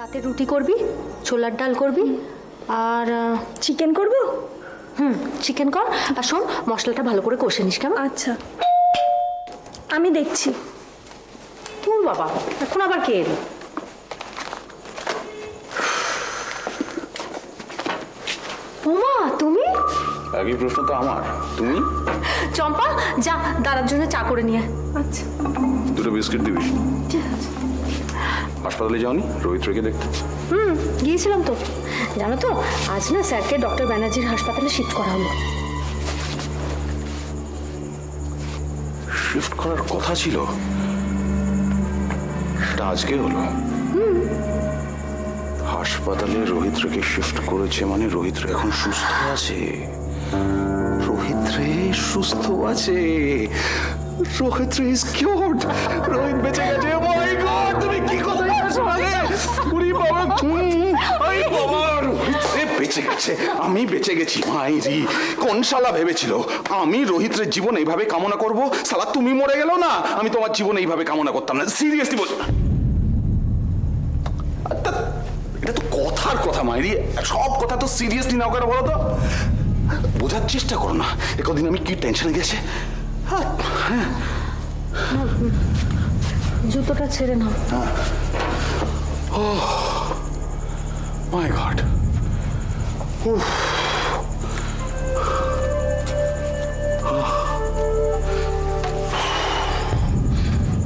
রাতে রুটি করবি, ছোলার ডাল করবি, আর চিকেন করব। চিকেন কর। আর শোন, মশলাটা ভালো করে কষে নিস কেমন? আচ্ছা, আমি দেখছি। তুই বাবা, এখন আবার কে এলো? উমা, তুমি? একই প্রশ্ন তো আমার। তুমি? চম্পা, যা দাদার জন্য চা করে নিয়ে আয়। আচ্ছা, দুটো বিস্কিট দিবি। ঠিক আছে। হাসপাতালে যাওনি রোহিত রেখে দেখতে? গিয়েছিলাম তো। জানো তো, আজ না স্যারকে ডক্টর ব্যানার্জির হাসপাতালে শিফট করা হলো। শিফট করার কথা ছিল, সেটা আজকে হলো। হাসপাতালে রোহিত রেখে শিফট করেছে মানে রোহিত রে এখন সুস্থ আছে। রোহিত রে সুস্থ আছে। রোহিত রে ইজ কিউরড। রোহিত বেঁচে গেছে। মাই গড, তুমি কি কথা বলছো? পুরি বাবা, আই বাবা, রোহিত রে বেঁচে গেছে। আমি বেঁচে গেছি। মাইরি, কোন শালা ভেবেছিল আমি রোহিত রে জীবন এইভাবে কামনা করব? শালা তুমি মরে গেল না, আমি তোমার জীবন এইভাবে কামনা করতাম না। সিরিয়াসলি বল, এটা তো কথার কথা মাইরি, সব কথা তো সিরিয়াসলি নাও করে বলো তো। বোঝার চেষ্টা করো না একদিন আমি কি টেনশনে গেছে। জুতোটা ছেড়ে নাও। মাই গড,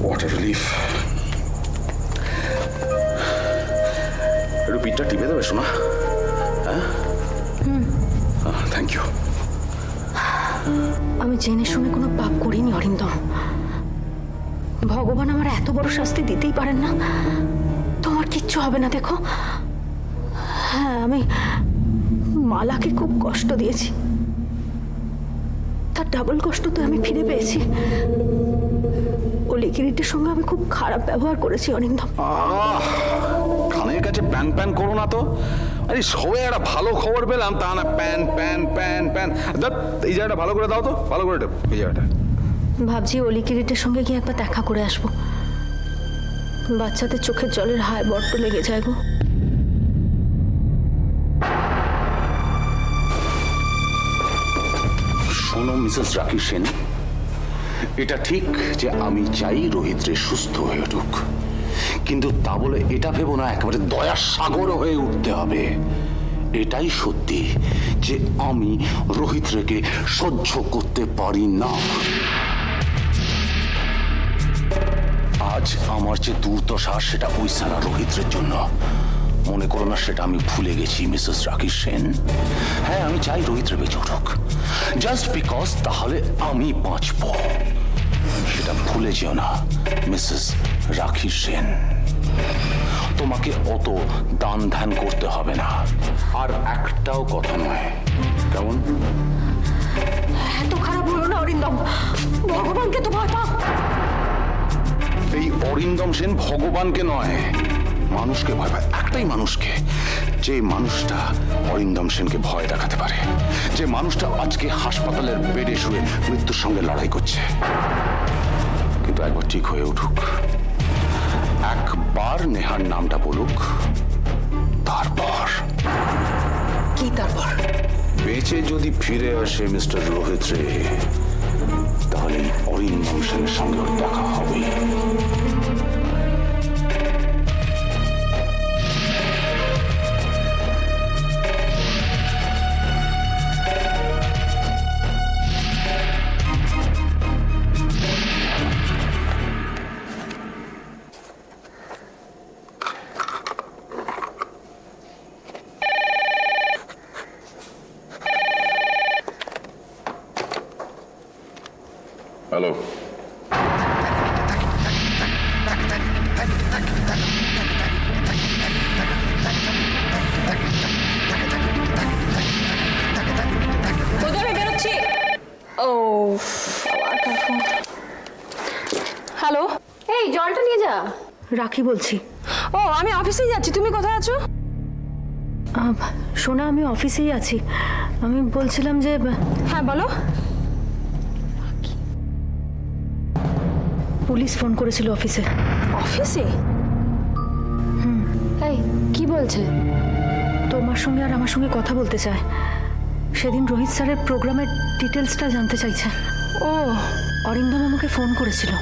হোয়াট আ রিলিফ। একটু পিঠটা টিপে দেবে শোনা? হ্যাঁ, থ্যাংক ইউ। আমি জেনে শুনে কোনো পাপ করিনি অরিন্দম। ভগবান আমার এত বড় শাস্তি দিতেই পারেন না। তোমার কিচ্ছু হবে না, দেখো। হ্যাঁ, আমি মালাকে খুব কষ্ট দিয়েছি, তার ডাবল কষ্ট তো আমি ফিরে পেয়েছি। ওলি কিরিটের সঙ্গে আমি খুব খারাপ ব্যবহার করেছি অরিন্দম। কানের কাছে প্যান প্যান করো না তো। আরে সবে একটা ভালো খবর পেলাম, তা না প্যান প্যান প্যান প্যান। এই জায়গাটা ভালো করে দাও তো, ভালো করে এই জায়গাটা। ভাবছি ওলি কিরিটের সঙ্গে গিয়ে একবার দেখা করে আসবো। বাচ্চাদের চোখের জলের হায় বড্ড লেগে যায় গো। শোনো মিসেস রাখি সেন, এটা ঠিক যে আমি চাই রোহিত রে সুস্থ হয়ে উঠুক, কিন্তু তা বলে এটা ভেবো না একেবারে দয়ার সাগর হয়ে উঠতে হবে। এটাই সত্যি যে আমি রোহিত রেকে সহ্য করতে পারি না। আজ আমার যে দুর্দশা সেটা ওই সারা রোহিতের জন্য। মনে করো না সেটা আমি ভুলে গেছি মিসেস রাখি সেন। হ্যাঁ, আমি চাই রোহিত রে বেঁচে উঠুক, জাস্ট বিকজ তাহলে আমি বাঁচব। সেটা ভুলে যেও না মিসেস রাখি সেন। তোমাকে অত দান ধ্যান করতে হবে না, আর একটাও কথা নয়, কেমন? এত খারাপ হলো না অরিন্দম, ভগবানকে তো ভয় পাও। এই অরিন্দম সেন ভগবানকে নয়, মানুষকে ভয় পায়। একটাই মানুষকে, যে মানুষটা অরিন্দম সেনকে ভয় দেখাতে পারে, যে মানুষটা আজকে হাসপাতালের বেডে শুয়ে মৃত্যুর সঙ্গে লড়াই করছে। কিন্তু একবার ঠিক হয়ে উঠুক, একবার নেহার নামটা বলুক, তারপর কি তারপর? বেঁচে যদি ফিরে আসে মিস্টার রোহিত রে, তাহলে অরিন্দম সেনের সঙ্গে ওর দেখা হবে। হ্যালো, আমি বেরোচ্ছি। ও হ্যালো, এই জলটা নিয়ে যা। রাখি বলছি। ও, আমি অফিসেই যাচ্ছি, তুমি কোথায় আছো? সোনা, আমি অফিসেই আছি। আমি বলছিলাম যে, হ্যাঁ বলো। পুলিশ ফোন করেছিল অফিসে। অফিসে? এই বলছে? তোমার সঙ্গে আর আমার সঙ্গে কথা বলতে চায়। সেদিন রোহিত স্যারের প্রোগ্রামের ডিটেলসটা জানতে চাইছে। ও, অরিন্দম আমাকে ফোন করেছিল।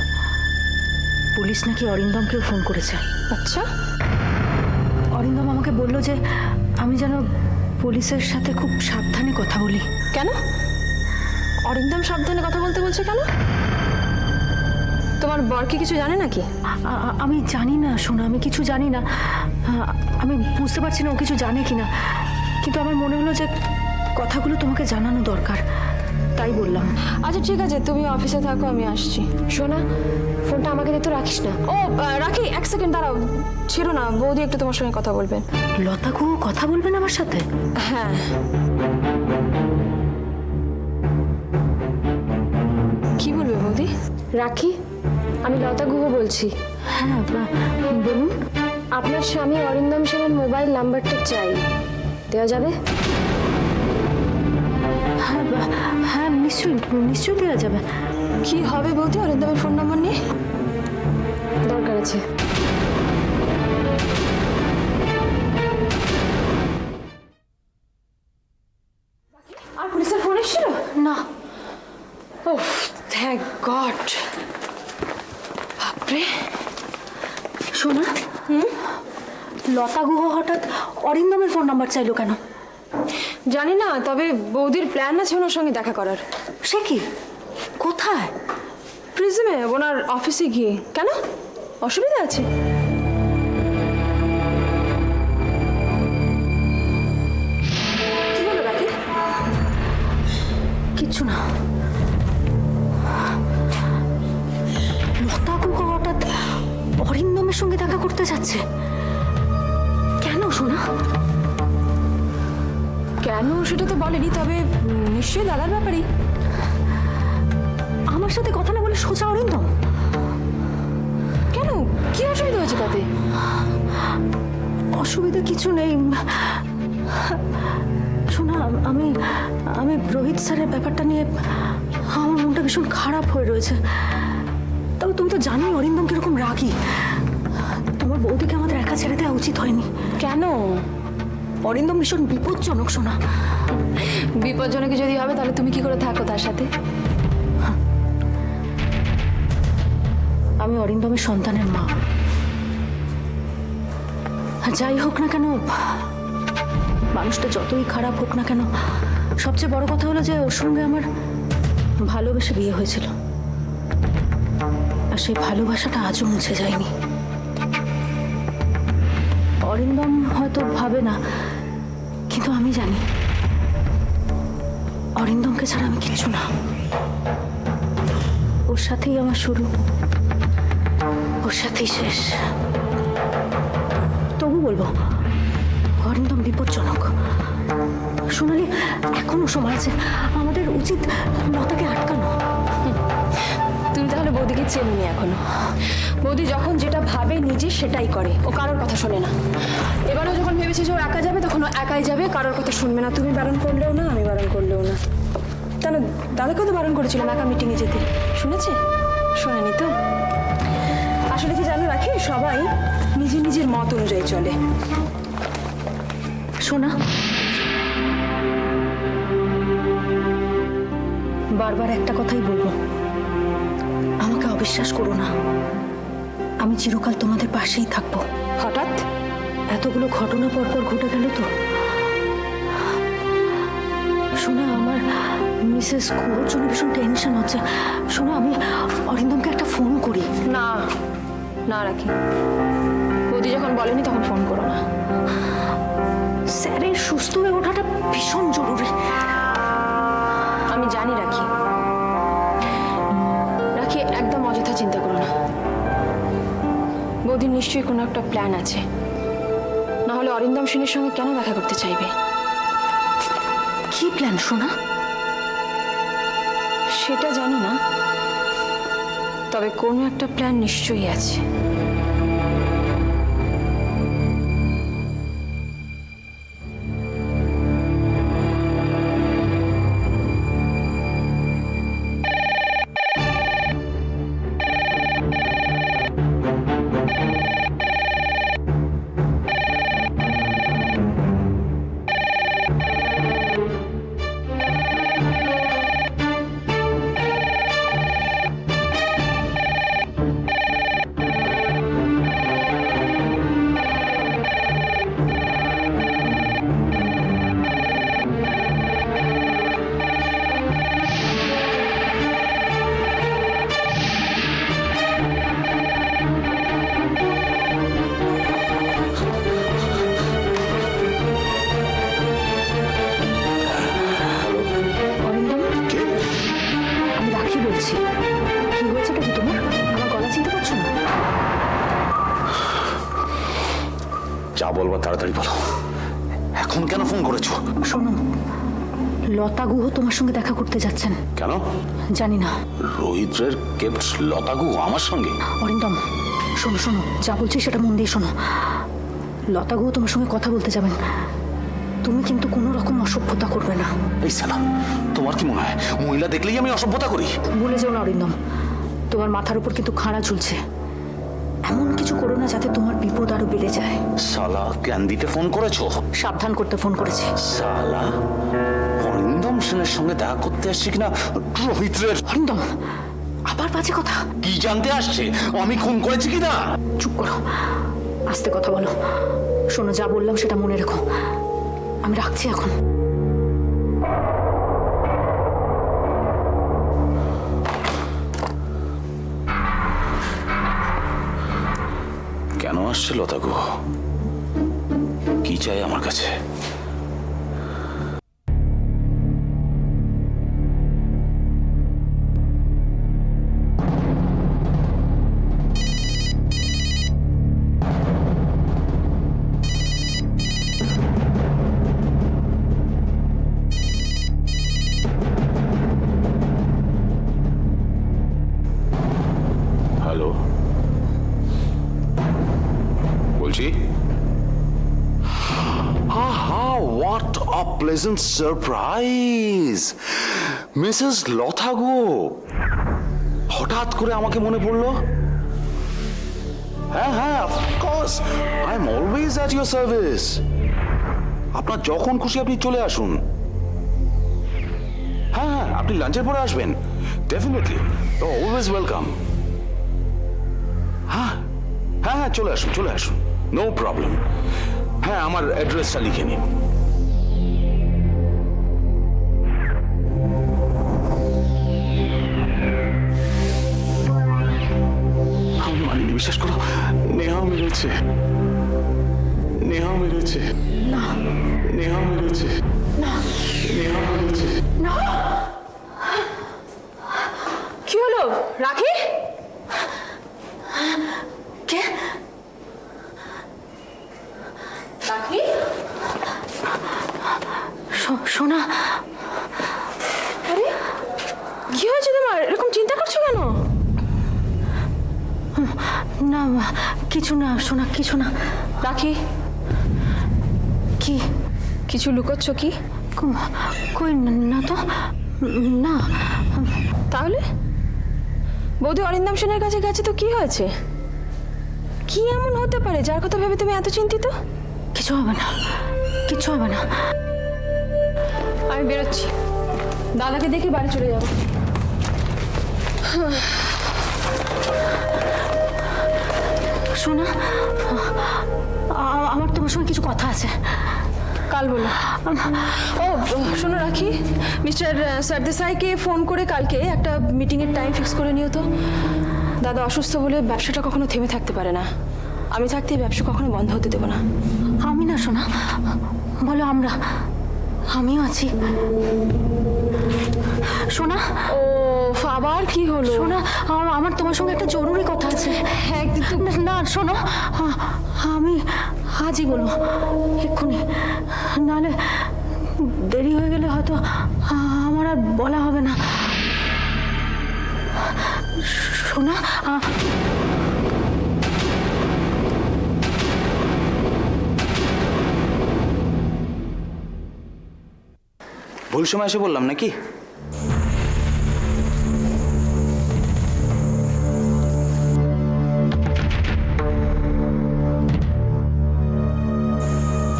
পুলিশ নাকি অরিন্দমকেও ফোন করেছে। আচ্ছা। অরিন্দম আমাকে বলল যে আমি যেন পুলিশের সাথে খুব সাবধানে কথা বলি। কেন? অরিন্দম সাবধানে কথা বলতে বলছে কেন? তোমার বর কি কিছু জানে নাকি? আমি জানি না সোনা, আমি কিছু জানি না। আমি বুঝতে পারছি না ও কিছু জানে কিনা, কিন্তু আমার মনে হলো যে কথাগুলো তোমাকে জানানো দরকার, তাই বললাম। আচ্ছা ঠিক আছে, তুমি অফিসে থাকো, আমি আসছি। শোনা, ফোনটা আমাকে দিয়ে তো রাখিস না। ও রাখি, এক সেকেন্ড দাঁড়াও, ছিল না, বৌদি একটু তোমার সঙ্গে কথা বলবেন। লতা গুহ কথা বলবেন আমার সাথে? হ্যাঁ। কি বলবে বৌদি? রাখি, আমি লতা গুহ বলছি। হ্যাঁ বলুন। আপনার স্বামী অরিন্দম সেনের মোবাইল নাম্বারটা চাই, দেওয়া যাবে? হ্যাঁ হ্যাঁ, নিশ্চয়ই নিশ্চয়ই দেওয়া যাবে। কি হবে বৌদি অরিন্দমের ফোন নম্বর নিয়ে? দরকার আছে। আর পুলিশের ফোন এসেছিল? না। ও থ্যাংক গড। বাপরে। শোনা, লতা গুহ হঠাৎ অরিন্দমের ফোন নাম্বার চাইলো কেন? জানি না, তবে বৌদির প্ল্যান আছে ওনার সঙ্গে দেখা করার। সে কি? কোথায়? প্রিজমে, ওনার অফিসে গিয়ে। কেন, অসুবিধা আছে? কি হলো রাখি? কিচ্ছু না। লতা গুহ হঠাৎ অরিন্দমের সঙ্গে দেখা করতে যাচ্ছে কেন সোনা? কেন সেটা তো বলেনি, তবে নিশ্চয়ই দাদার ব্যাপারেই। আমার সাথে কথা না বলে সোজা অরিন্দম? কেন, কি অসুবিধা হয়েছে তাতে? অসুবিধা কিছু নেই শোনা, আমি আমি রোহিত স্যারের ব্যাপারটা নিয়ে আমার মনটা ভীষণ খারাপ হয়ে রয়েছে। তবে তুমি তো জানোই অরিন্দম কিরকম রাগী। তোমার বৌদিকে আমাদের একা ছেড়ে দেওয়া উচিত হয়নি। কেন? অরিন্দম ভীষণ বিপজ্জনক সোনা। বিপজ্জনক যদি হবে তাহলে তুমি কি করে থাকো তার সাথে? আমি অরিন্দমের সন্তানের মা। যাই হোক না কেন, মানুষটা যতই খারাপ হোক না কেন, সবচেয়ে বড় কথা হলো যে ওর সঙ্গে আমার ভালোবেসে বিয়ে হয়েছিল, আর সেই ভালোবাসাটা আজও মুছে যায়নি। অরিন্দম হয়তো ভাবে না, কিন্তু আমি জানি অরিন্দমকে ছাড়া আমি কিচ্ছু না। ওর সাথেই আমার শুরু, ওর সাথেই শেষ। তবু বলবো অরিন্দম বিপজ্জনক। সোনালি, এখনো সময় আছে, আমাদের উচিত লতাকে আটকানো। তুমি তাহলে বৌদিকে চেনোনি এখনো। বৌদি যখন যেটা ভাবে নিজে সেটাই করে, ও কারোর কথা শোনে না। এবারও যখন ভেবেছে যে ও একা যাবে, তখন ও একাই যাবে, কারোর কথা শুনবে না। তুমি বারণ করলেও না, আমি বারণ করলেও না। কেন, দাদাকেও তো বারণ করেছিলাম একা মিটিংয়ে যেতে, শুনেছে? শোনেনি তো। আসলে কি জানো রাখি, সবাই নিজের নিজের মত অনুযায়ী চলে। সোনা, বারবার একটা কথাই বলবো, আমাকে অবিশ্বাস করো না। আমি চিরকাল তোমাদের পাশেই থাকবো। হঠাৎ এতগুলো ঘটনা পরপর ঘটে গেল তো। শোনা, আমার মিসেস কুয়োর জন্য ভীষণ টেনশন হচ্ছে। শোনো, আমি অরিন্দমকে একটা ফোন করি। না না রাখি, বৌদি যখন বলেনি তখন ফোন করো না। স্যারের সুস্থ হয়ে ওঠাটা ভীষণ জরুরি। আমি জানি রাখি, রাখি একদম অযথা চিন্তা করো না। বৌদির নিশ্চয়ই কোনো একটা প্ল্যান আছে, না হলে অরিন্দম সেনের সঙ্গে কেন দেখা করতে চাইবে? কি প্ল্যান সোনা? সেটা জানি না, তবে কোনো একটা প্ল্যান নিশ্চয়ই আছে। বলবার তাড়াতাড়ি বলো। এখন কেন ফোন করেছো? শোনো, লতা গুহ তোমার সঙ্গে দেখা করতে যাচ্ছেন। কেন? জানি না। রোহিতের কেপ্ট লতাগু আমার সঙ্গে? অরিন্দম, শোনো শোনো, যা বলছি সেটা মন দিয়ে শোনো। লতা গুহ তোমার সঙ্গে কথা বলতে যাবেন। তুমি কিন্তু কোনো রকম অসভ্যতা করবে না। এই সালা, তোমার কি মনে হয় মহিলা দেখলেই আমি অসভ্যতা করি? ভুলে যেও না অরিন্দম, তোমার মাথার উপর কিন্তু খাড়া ঝুলছে। এমন কিছু করো না যাতে তোমার বিপদ আরো বেড়ে যায়। সালা, ক্যান্দিতে ফোন করেছো? সাবধান করতে ফোন করেছি। সালা, অরিন্দম সেনের সঙ্গে দেখা করতে আসছে কিনা রোহিতের? অরিন্দম, আবার বাজে কথা। কি জানতে আসছে আমি খুন করেছি কিনা? চুপ করো, আস্তে কথা বলো। শোনো, যা বললাম সেটা মনে রেখো। আমি রাখছি এখন। কেন আসছে লতাগু? কি চাই আমার কাছে? হ্যালো, বলছি। What a pleasant surprise, Mrs লতাগু। হঠাৎ করে আমাকে মনে পড়লো? হ্যাঁ হ্যাঁ, of course, I am always at your service. আপনার যখন খুশি আপনি চলে আসুন। হ্যাঁ হ্যাঁ, আপনি লাঞ্চের পরে আসবেন। Definitely, always welcome. হ্যাঁ হ্যাঁ হ্যাঁ, চলে আসুন চলে আসুন, নো প্রবলেম। হ্যাঁ, আমার অ্যাড্রেসটা লিখে নিন। আমি মানিনি, বিশ্বাস করো, নেহা মেরেছে। নেহা মেরেছে। না, নেহা মেরেছে। না, নেহা মেরেছে। না। কি হলো রাখি? কে? রাখি, সোনা, আরে কি হয়েছে তোমার? এরকম চিন্তা করছো কেন? না কিছু না সোনা, কিছু না। রাখি, কি? কিছু লুকোচ্ছ কি? কই না তো, না। তাহলে বৌদি অরিন্দম সেনের কাছে গেছে তো কি হয়েছে? কি এমন হতে পারে যার কথা ভেবে তুমি এত চিন্তিত? কিছু হবে না, কিছু হবে না। আমি বেরোচ্ছি, দাদাকে দেখে বাড়ি চলে যাবো। সোনা, আমার তোমার সঙ্গে কিছু কথা আছে। কাল বলো। ও শোনো রাখি, মিস্টার সরদেসাইকে ফোন করে কালকে একটা মিটিংয়ের টাইম ফিক্স করে নিও তো। দাদা অসুস্থ বলে ব্যবসাটা কখনো থেমে থাকতে পারে না। আমি থাকতে এই ব্যবসা কখনো বন্ধ হতে দেবো না। আমি না সোনা, বলো আমরা, আমিও আছি। সোনা, ও আবার কি হলো? সোনা, আমার তোমার সঙ্গে একটা জরুরি কথা আছে। হ্যাঁ কিন্তু না শোনো, আমি আজই বলবো, এক্ষুনি, নাহলে দেরি হয়ে গেলে হয়তো আমার আর বলা হবে না। সোনা, ভুল সময় এসে বললাম নাকি?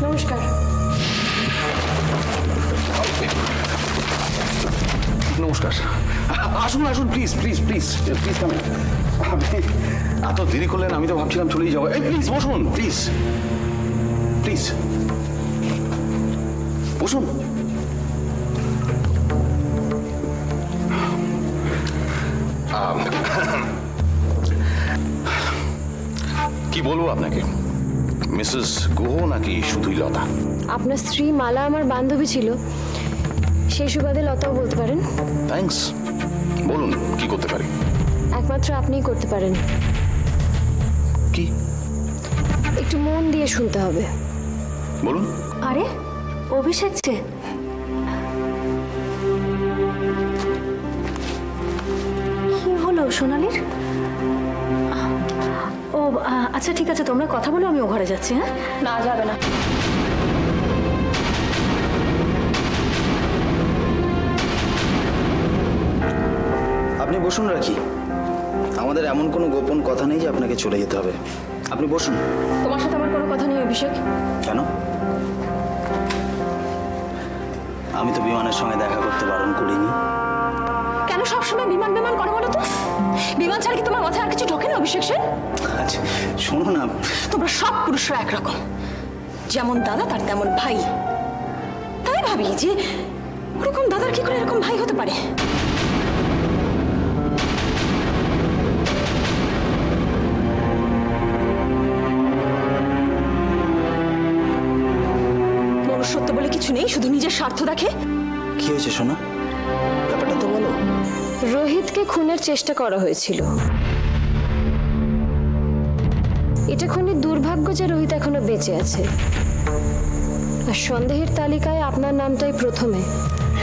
নমস্কার। নমস্কার, আসুন আসুন, please please please please come in. এত দেরি করলেন, আমি তো ভাবছিলাম চলেই যাবো। এই প্লিজ বসুন, প্লিজ প্লিজ বসুন। কি বলবো আপনাকে, মিসেস গুহ নাকি শুধুই লতা? আপনার স্ত্রী মালা আমার বান্ধবী ছিল, সেই সুবাদে লতাও বলতে পারেন। থ্যাঙ্কস, বলুন কি করতে পারি? একমাত্র আপনিই করতে পারেন। কি? একটু মন দিয়ে শুনতে হবে। বলুন। আরে অভিষেক যে, কি হলো সোনালির? ও আচ্ছা ঠিক আছে, তোমরা কথা বলো, আমি ও ঘরে যাচ্ছি। হ্যাঁ, না যাবে না। আপনি বসুন রাখি, আমাদের এমন কোনো গোপন কথা নেই যে আপনাকে চলে যেতে হবে। আপনি বসুন। তোমার সাথে আমার কোনো কথা নেই অভিষেক। কেন? আমি তো বিমানের সঙ্গে দেখা করতে বারণ করিনি। কেন সবসময় বিমান বিমান করো বলো তো? বিমান ছাড়া কি তোমার মাথায় আর কিছু ঢোকে না অভিষেক সেন? আচ্ছা শোনো না, তোমরা সব পুরুষরা একরকম, যেমন দাদা তার তেমন ভাই। তাই ভাবি যে ওরকম দাদার কি করে এরকম ভাই হতে পারে? মনুষ্যত্ব বলে কিছু নেই, শুধু নিজের স্বার্থ দেখে। কি হয়েছে সোনা? ব্যাপারটা তো বলো। রোহিতকে খুনের চেষ্টা করা হয়েছিল। এটা খুনের দুর্ভাগ্য যে রোহিত এখনো বেঁচে আছে, আর সন্দেহের তালিকায় আপনার নামটাই প্রথমে।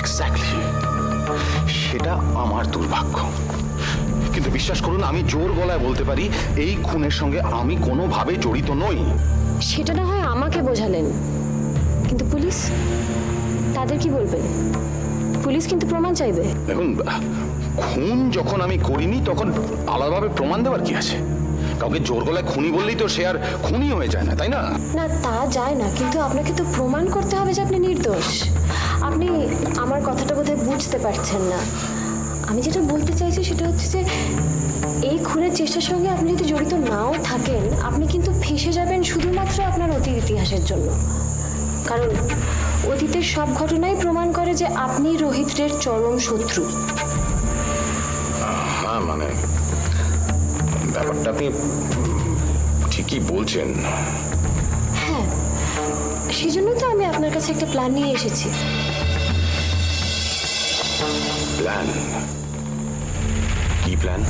এক্স্যাক্টলি, সেটা আমার দুর্ভাগ্য। কিন্তু বিশ্বাস করুন, আমি জোর গলায় বলতে পারি এই খুনের সঙ্গে আমি কোনোভাবে জড়িত নই। সেটা না হয় আমাকে বোঝালেন, কিন্তু পুলিশ, তাদের কি বলবেন? পুলিশ কিন্তু প্রমাণ চাইবে। দেখুন, খুন যখন আমি করিনি তখন আলাদাভাবে প্রমাণ দেওয়ার কি আছে? কাউকে জোর গলায় খুনি বললেই তো সে আর খুনি হয়ে যায় না, তাই না? না তা যায় না, কিন্তু আপনাকে তো প্রমাণ করতে হবে যে আপনি নির্দোষ। আপনি আমার কথাটা বোধহয় বুঝতে পারছেন না। আমি যেটা বলতে চাইছি সেটা হচ্ছে যে এই খুনের চেষ্টার সঙ্গে আপনি যদি জড়িত নাও থাকেন, আপনি কিন্তু ফেঁসে যাবেন শুধুমাত্র আপনার অতীত ইতিহাসের জন্য। কারণ অতীতের সব ঘটনাই প্রমাণ করে যে আপনি রোহিতের চরম শত্রু। হ্যাঁ, মানে ব্যাপারটা আপনি ঠিকই বলছেন। হ্যাঁ, সেজন্যই তো আমি আপনার কাছে একটা প্ল্যান নিয়ে এসেছি। প্ল্যান? কি প্ল্যান?